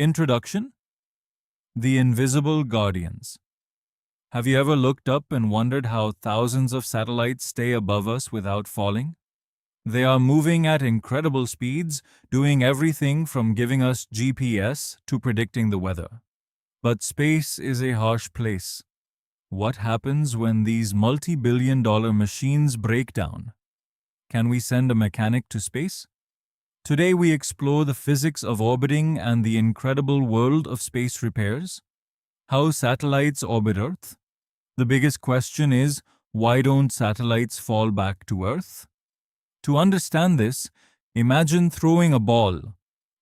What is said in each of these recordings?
Introduction: The Invisible Guardians. Have you ever looked up and wondered how thousands of satellites stay above us without falling? They are moving at incredible speeds, doing everything from giving us GPS to predicting the weather. But space is a harsh place. What happens when these multi-billion-dollar machines break down? Can we send a mechanic to space? Today we explore the physics of orbiting and the incredible world of space repairs. How satellites orbit Earth? The biggest question is, why don't satellites fall back to Earth? To understand this, imagine throwing a ball.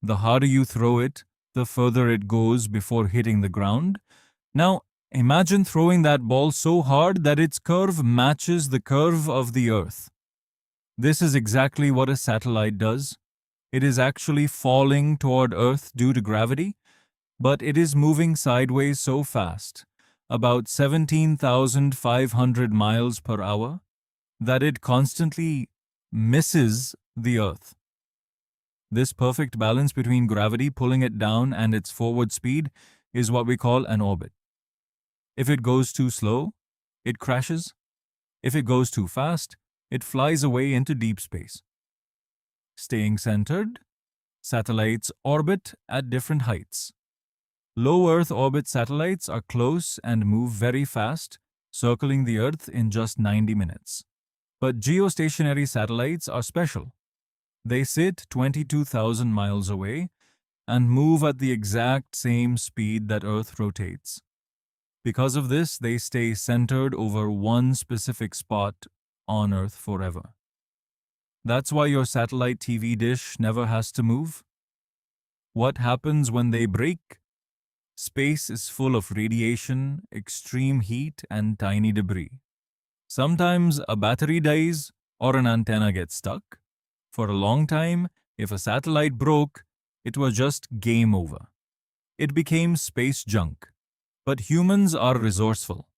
The harder you throw it, the further it goes before hitting the ground. Now, imagine throwing that ball so hard that its curve matches the curve of the Earth. This is exactly what a satellite does. It is actually falling toward Earth due to gravity, but it is moving sideways so fast, about 17,500 miles per hour, that it constantly misses the Earth. This perfect balance between gravity pulling it down and its forward speed is what we call an orbit. If it goes too slow, it crashes. If it goes too fast, it flies away into deep space. Staying centered, satellites orbit at different heights. Low Earth orbit satellites are close and move very fast, circling the Earth in just 90 minutes. But geostationary satellites are special. They sit 22,000 miles away and move at the exact same speed that Earth rotates. Because of this, they stay centered over one specific spot on Earth forever. That's why your satellite TV dish never has to move. What happens when they break? Space is full of radiation, extreme heat, and tiny debris. Sometimes a battery dies or an antenna gets stuck. For a long time, if a satellite broke, it was just game over. It became space junk. But humans are resourceful.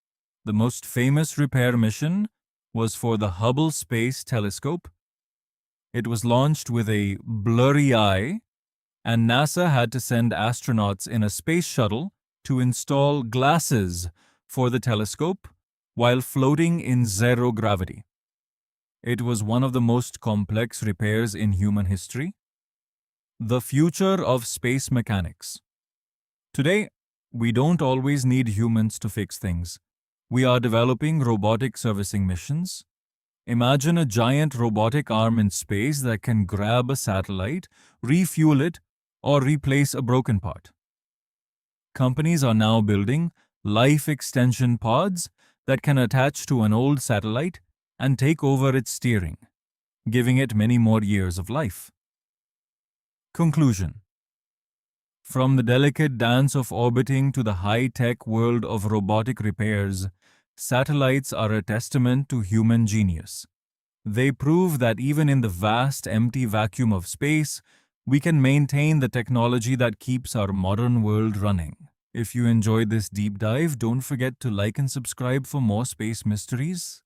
The most famous repair mission was for the Hubble Space Telescope. It was launched with a blurry eye, and NASA had to send astronauts in a space shuttle to install glasses for the telescope while floating in zero gravity. It was one of the most complex repairs in human history. The future of space mechanics. Today, we don't always need humans to fix things. We are developing robotic servicing missions. Imagine a giant robotic arm in space that can grab a satellite, refuel it, or replace a broken part. Companies are now building life extension pods that can attach to an old satellite and take over its steering, giving it many more years of life. Conclusion: From the delicate dance of orbiting to the high-tech world of robotic repairs, satellites are a testament to human genius. They prove that even in the vast, empty vacuum of space, we can maintain the technology that keeps our modern world running. If you enjoyed this deep dive, don't forget to like and subscribe for more space mysteries.